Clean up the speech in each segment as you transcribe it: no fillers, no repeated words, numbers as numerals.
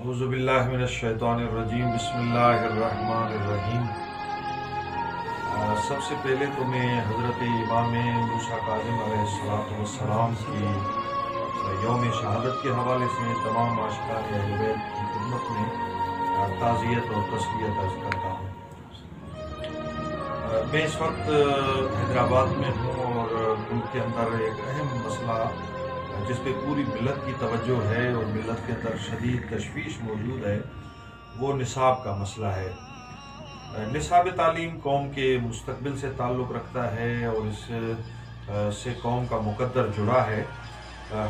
اعوذ باللہ من الشیطان الرجیم بسم اللہ الرحمن الرحیم۔ سب سے پہلے تو میں حضرت امام موسیٰ کاظم علیہ السلام کی یوم شہادت کے حوالے سے تمام عاشقان اہل بیت کی خدمت میں تعزیت اور تسلیت عرض کرتا ہوں۔ میں اس وقت حیدرآباد میں ہوں اور ملک کے اندر ایک اہم مسئلہ جس پہ پوری ملت کی توجہ ہے اور ملت کے اندر شدید تشویش موجود ہے وہ نصاب کا مسئلہ ہے۔ نصاب تعلیم قوم کے مستقبل سے تعلق رکھتا ہے اور اس سے قوم کا مقدر جڑا ہے۔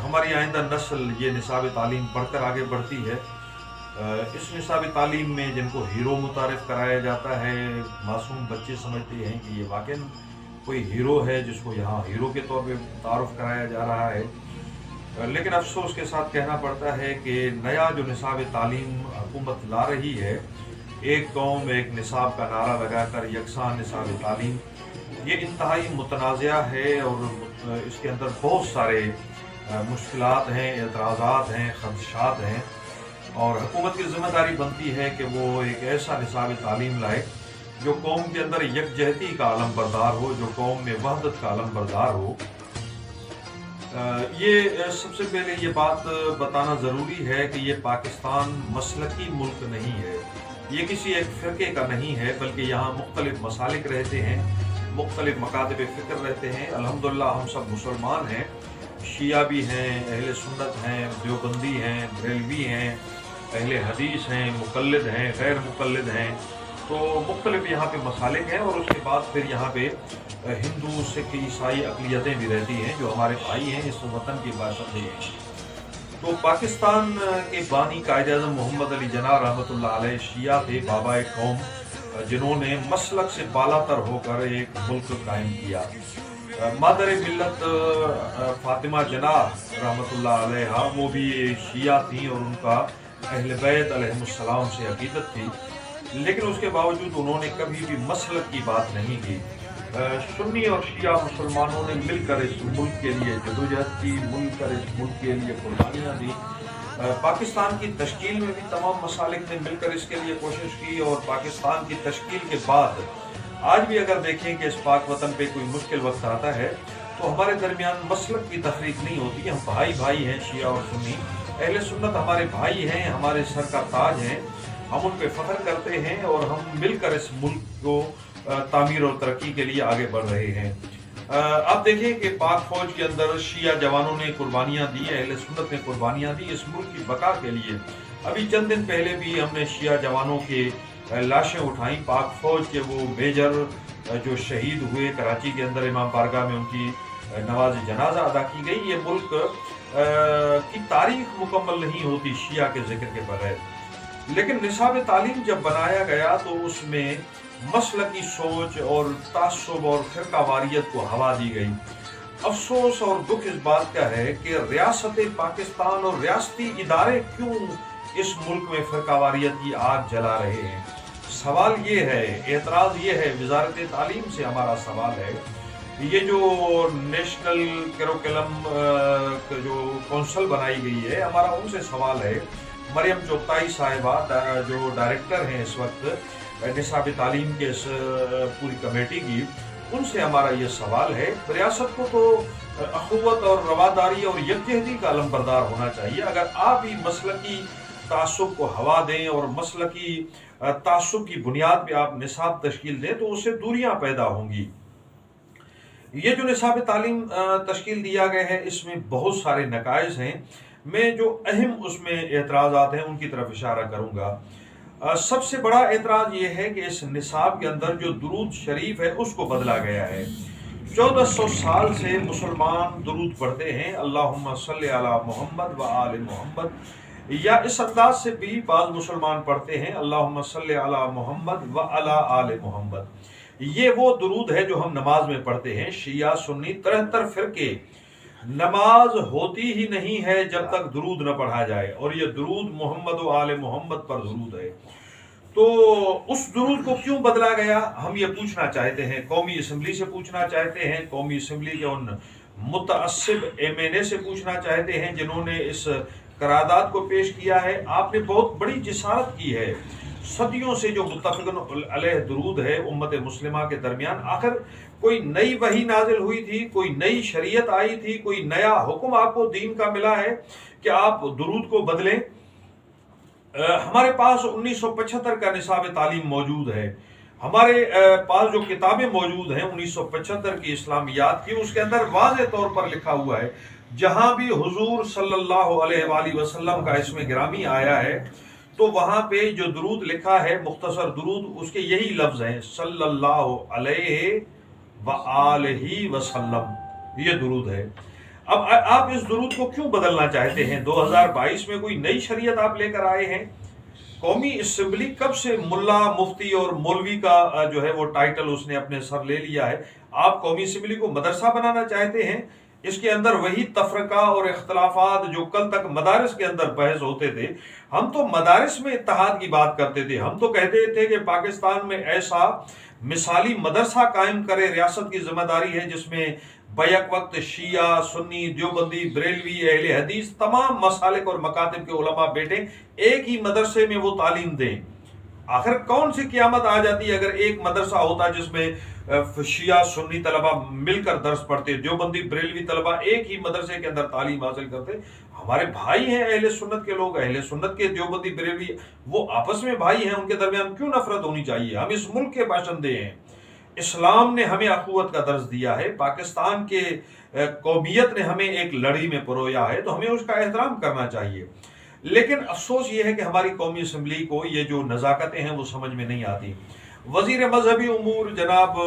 ہماری آئندہ نسل یہ نصاب تعلیم پڑھ کر آگے بڑھتی ہے۔ اس نصاب تعلیم میں جن کو ہیرو متعارف کرایا جاتا ہے، معصوم بچے سمجھتے ہیں کہ یہ واقعی کوئی ہیرو ہے جس کو یہاں ہیرو کے طور پہ تعارف کرایا جا رہا ہے، لیکن افسوس کے ساتھ کہنا پڑتا ہے کہ نیا جو نصاب تعلیم حکومت لا رہی ہے، ایک قوم ایک نصاب کا نعرہ لگا کر یکساں نصاب تعلیم، یہ انتہائی متنازعہ ہے اور اس کے اندر بہت سارے مشکلات ہیں، اعتراضات ہیں، خدشات ہیں، اور حکومت کی ذمہ داری بنتی ہے کہ وہ ایک ایسا نصاب تعلیم لائے جو قوم کے اندر یکجہتی کا علم بردار ہو، جو قوم میں وحدت کا علم بردار ہو۔ یہ سب سے پہلے یہ بات بتانا ضروری ہے کہ یہ پاکستان مسلکی ملک نہیں ہے، یہ کسی ایک فرقے کا نہیں ہے، بلکہ یہاں مختلف مسالک رہتے ہیں، مختلف مکاتب فکر رہتے ہیں۔ الحمدللہ ہم سب مسلمان ہیں، شیعہ بھی ہیں، اہل سنت ہیں، دیوبندی ہیں، بریلوی ہیں، اہل حدیث ہیں، مقلد ہیں، غیر مقلد ہیں، تو مختلف یہاں پہ مسالک ہیں، اور اس کے بعد پھر یہاں پہ ہندو، سکھ، عیسائی اقلیتیں بھی رہتی ہیں جو ہمارے بھائی ہیں، اس وطن کے باشندے ہیں۔ تو پاکستان کے بانی قائد اعظم محمد علی جناح رحمۃ اللہ علیہ شیعہ تھے، بابا قوم، جنہوں نے مسلک سے بالا تر ہو کر ایک ملک قائم کیا۔ مادر ملت فاطمہ جناح رحمۃ اللہ علیہ وہ بھی شیعہ تھیں اور ان کا اہل بیت علیہ السلام سے عقیدت تھی، لیکن اس کے باوجود انہوں نے کبھی بھی مسلک کی بات نہیں کی۔ سنی اور شیعہ مسلمانوں نے مل کر اس ملک کے لیے جدوجہد کی، مل کر اس ملک کے لیے قربانیاں دی۔ پاکستان کی تشکیل میں بھی تمام مسالک نے مل کر اس کے لیے کوشش کی، اور پاکستان کی تشکیل کے بعد آج بھی اگر دیکھیں کہ اس پاک وطن پہ کوئی مشکل وقت آتا ہے تو ہمارے درمیان مسلک کی تفریق نہیں ہوتی، ہم بھائی بھائی ہیں، شیعہ اور سنی، اہل سنت ہمارے بھائی ہیں، ہمارے سر کا تاج ہیں، ہم ان پہ فخر کرتے ہیں اور ہم مل کر اس ملک کو تعمیر اور ترقی کے لیے آگے بڑھ رہے ہیں۔ آپ دیکھیں کہ پاک فوج کے اندر شیعہ جوانوں نے قربانیاں دی، اہل سنت نے قربانیاں دی اس ملک کی بقا کے لیے۔ ابھی چند دن پہلے بھی ہم نے شیعہ جوانوں کے لاشیں اٹھائیں، پاک فوج کے وہ میجر جو شہید ہوئے کراچی کے اندر، امام بارگاہ میں ان کی نماز جنازہ ادا کی گئی۔ یہ ملک کی تاریخ مکمل نہیں ہوتی شیعہ کے ذکر کے بغیر، لیکن نصاب تعلیم جب بنایا گیا تو اس میں مسلکی سوچ اور تعصب اور فرقہ واریت کو ہوا دی گئی۔ افسوس اور دکھ اس بات کا ہے کہ ریاست پاکستان اور ریاستی ادارے کیوں اس ملک میں فرقہ واریت کی آگ جلا رہے ہیں۔ سوال یہ ہے، اعتراض یہ ہے، وزارت تعلیم سے ہمارا سوال ہے، یہ جو نیشنل کیروکلم جو کونسل بنائی گئی ہے، ہمارا ان سے سوال ہے، مریم چوگتائی صاحبہ جو ڈائریکٹر ہیں اس وقت نصاب تعلیم کے اس پوری کمیٹی کی، ان سے ہمارا یہ سوال ہے، ریاست کو تو اخوت اور رواداری اور یکجہتی کا علم بردار ہونا چاہیے۔ اگر آپ ہی مسلکی تعصب کو ہوا دیں اور مسلکی تعصب کی بنیاد پہ آپ نصاب تشکیل دیں تو اس سے دوریاں پیدا ہوں گی۔ یہ جو نصاب تعلیم تشکیل دیا گیا ہے اس میں بہت سارے نقائص ہیں، میں جو اہم اس میں اعتراضات ہیں ان کی طرف اشارہ کروں گا۔ سب سے بڑا اعتراض یہ ہے کہ اس نصاب کے اندر جو درود شریف ہے اس کو بدلا گیا ہے۔ 1400 سال سے مسلمان درود پڑھتے ہیں، اللہم صلی علی محمد و آل محمد، یا اس انداز سے بھی بعض مسلمان پڑھتے ہیں اللہم صلی علی محمد و علی آل محمد۔ یہ وہ درود ہے جو ہم نماز میں پڑھتے ہیں۔ شیعہ سنی 73 فرقے، نماز ہوتی ہی نہیں ہے جب تک درود نہ پڑھا جائے، اور یہ درود محمد و آل محمد پر درود ہے۔ تو اس درود کو کیوں بدلا گیا ہم یہ پوچھنا چاہتے ہیں، قومی اسمبلی سے پوچھنا چاہتے ہیں، قومی اسمبلی کے ان متعصب ایم این اے سے پوچھنا چاہتے ہیں جنہوں نے اس قرارداد کو پیش کیا ہے، آپ نے بہت بڑی جسارت کی ہے۔ صدیوں سے جو متفقن علیہ درود ہے امت مسلمہ کے درمیان، آخر کوئی نئی وحی نازل ہوئی تھی، کوئی نئی شریعت آئی تھی، کوئی نیا حکم آپ کو دین کا ملا ہے کہ آپ درود کو بدلیں؟ ہمارے پاس 1975 کا نصاب تعلیم موجود ہے، ہمارے پاس جو کتابیں موجود ہیں 1975 کی اسلامیات کی، اس کے اندر واضح طور پر لکھا ہوا ہے جہاں بھی حضور صلی اللہ علیہ وآلہ وسلم کا اسم گرامی آیا ہے تو وہاں پہ جو درود لکھا ہے مختصر درود، اس کے یہی لفظ ہیں صلی اللہ علیہ وآلہ وسلم، یہ درود ہے۔ اب آپ اس درود کو کیوں بدلنا چاہتے ہیں؟ 2022 میں کوئی نئی شریعت آپ لے کر آئے ہیں؟ قومی اسمبلی کب سے ملا مفتی اور مولوی کا جو ہے وہ ٹائٹل اس نے اپنے سر لے لیا ہے؟ آپ قومی اسمبلی کو مدرسہ بنانا چاہتے ہیں؟ اس کے اندر وہی تفرقہ اور اختلافات جو کل تک مدارس کے اندر بحث ہوتے تھے۔ ہم تو مدارس میں اتحاد کی بات کرتے تھے، ہم تو کہتے تھے کہ پاکستان میں ایسا مثالی مدرسہ قائم کرے، ریاست کی ذمہ داری ہے جس میں بیک وقت شیعہ، سنی، دیوبندی، بریلوی، اہل حدیث، تمام مسالک اور مکاتب کے علماء بیٹھے ایک ہی مدرسے میں وہ تعلیم دیں۔ آخر کون سی قیامت آ جاتی ہے اگر ایک مدرسہ ہوتا جس میں شیعہ سنی طلبہ مل کر درس پڑھتے، دیوبندی بریلوی طلبہ ایک ہی مدرسے کے اندر تعلیم حاصل کرتے؟ ہمارے بھائی ہیں اہل سنت کے لوگ، اہل سنت کے دیوبندی بریلوی وہ آپس میں بھائی ہیں، ان کے درمیان کیوں نفرت ہونی چاہیے؟ ہم اس ملک کے باشندے ہیں، اسلام نے ہمیں اخوت کا درس دیا ہے، پاکستان کے قومیت نے ہمیں ایک لڑی میں پرویا ہے تو ہمیں اس کا احترام کرنا چاہیے۔ لیکن افسوس یہ ہے کہ ہماری قومی اسمبلی کو یہ جو نزاکتیں ہیں وہ سمجھ میں نہیں آتی۔ وزیر مذہبی امور جناب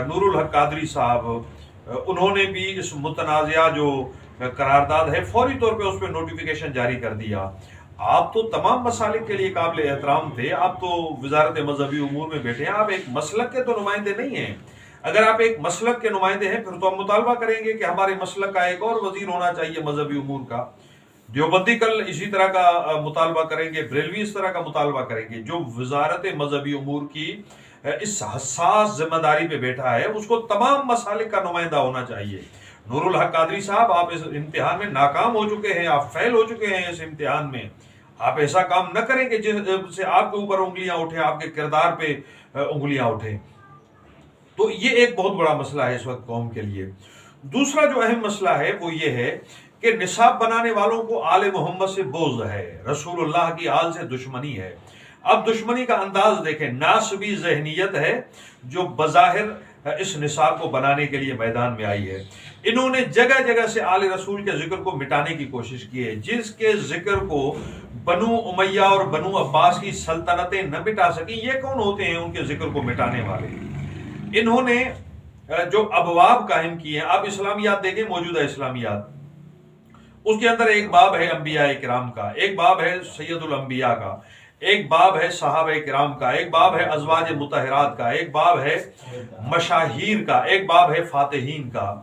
نور الحق قادری صاحب، انہوں نے بھی اس متنازعہ جو قرارداد ہے فوری طور پہ اس پہ نوٹیفیکیشن جاری کر دیا۔ آپ تو تمام مسالک کے لیے قابل احترام تھے، آپ تو وزارت مذہبی امور میں بیٹھے ہیں، آپ ایک مسلک کے تو نمائندے نہیں ہیں۔ اگر آپ ایک مسلک کے نمائندے ہیں پھر تو ہم مطالبہ کریں گے کہ ہمارے مسلک کا ایک اور وزیر ہونا چاہیے مذہبی امور کا۔ دیوبندی کل اسی طرح کا مطالبہ کریں گے، بریلوی اس طرح کا مطالبہ کریں گے۔ جو وزارت مذہبی امور کی اس حساس ذمہ داری پہ بیٹھا ہے اس کو تمام مسالک کا نمائندہ ہونا چاہیے۔ نور الحق قادری صاحب، آپ اس امتحان میں ناکام ہو چکے ہیں، آپ فیل ہو چکے ہیں اس امتحان میں۔ آپ ایسا کام نہ کریں کہ جس سے آپ کے اوپر انگلیاں اٹھیں، آپ کے کردار پہ انگلیاں اٹھیں۔ تو یہ ایک بہت بڑا مسئلہ ہے اس وقت قوم کے لیے۔ دوسرا جو اہم مسئلہ ہے وہ یہ ہے کہ نصاب بنانے والوں کو آل محمد سے بغض ہے، رسول اللہ کی آل سے دشمنی ہے۔ اب دشمنی کا انداز دیکھیں، ناسبی ذہنیت ہے جو بظاہر اس نصاب کو بنانے کے لیے میدان میں آئی ہے۔ انہوں نے جگہ جگہ سے آل رسول کے ذکر کو مٹانے کی کوشش کی ہے، جس کے ذکر کو بنو امیہ اور بنو عباس کی سلطنتیں نہ مٹا سکیں۔ یہ کون ہوتے ہیں ان کے ذکر کو مٹانے والے؟ انہوں نے جو ابواب قائم کیے ہیں، آپ اسلامیات دیکھیں، موجودہ اسلامیات، اس کے اندر ایک باب ہے انبیاء کرام کا، ایک باب ہے سید الانبیاء کا، ایک باب ہے صحابہ کرام کا، ایک باب ہے ازواج مطہرات کا، ایک باب ہے مشاہیر کا، ایک باب ہے فاتحین کا۔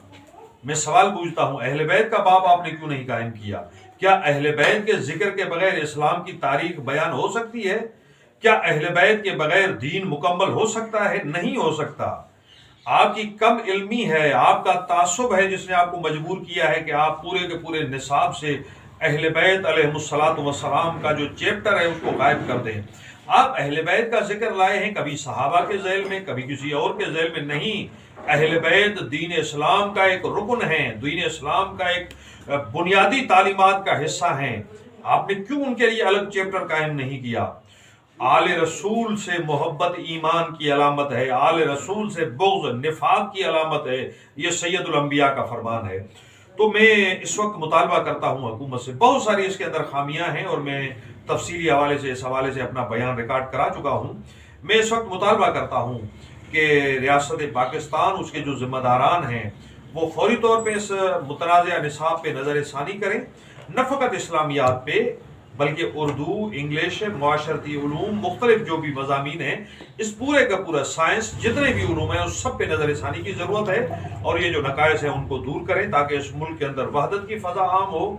میں سوال پوچھتا ہوں، اہل بیت کا باب آپ نے کیوں نہیں قائم کیا؟ کیا اہل بیت کے ذکر کے بغیر اسلام کی تاریخ بیان ہو سکتی ہے؟ کیا اہل بیت کے بغیر دین مکمل ہو سکتا ہے؟ نہیں ہو سکتا۔ آپ کی کم علمی ہے، آپ کا تعصب ہے جس نے آپ کو مجبور کیا ہے کہ آپ پورے کے پورے نصاب سے اہل بیت علیہ الصلوۃ والسلام کا جو چیپٹر ہے اس کو غائب کر دیں۔ آپ اہل بیت کا ذکر لائے ہیں، کبھی صحابہ کے ذیل میں، کبھی کسی اور کے ذیل میں نہیں۔ اہل بیت دین اسلام کا ایک رکن ہے، دین اسلام کا ایک بنیادی تعلیمات کا حصہ ہیں۔ آپ نے کیوں ان کے لیے الگ چیپٹر قائم نہیں کیا؟ آل رسول سے محبت ایمان کی علامت ہے، آل رسول سے بغض نفاق کی علامت ہے، یہ سید الانبیاء کا فرمان ہے۔ تو میں اس وقت مطالبہ کرتا ہوں حکومت سے، بہت ساری اس کے اندر خامیاں ہیں اور میں تفصیلی حوالے سے اس حوالے سے اپنا بیان ریکارڈ کرا چکا ہوں۔ میں اس وقت مطالبہ کرتا ہوں کہ ریاست پاکستان، اس کے جو ذمہ داران ہیں، وہ فوری طور پہ اس متنازعہ نصاب پہ نظر ثانی کریں، نہ فقط اسلامیات پہ بلکہ اردو، انگلش، معاشرتی علوم، مختلف جو بھی مضامین ہیں، اس پورے کا پورا سائنس، جتنے بھی علوم ہیں اس سب پہ نظر ثانی کی ضرورت ہے، اور یہ جو نقائص ہیں ان کو دور کریں تاکہ اس ملک کے اندر وحدت کی فضا عام ہو،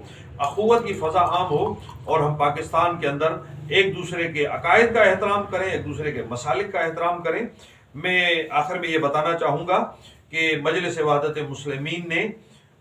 اخوت کی فضا عام ہو، اور ہم پاکستان کے اندر ایک دوسرے کے عقائد کا احترام کریں، ایک دوسرے کے مسالک کا احترام کریں۔ میں آخر میں یہ بتانا چاہوں گا کہ مجلس وحدت مسلمین نے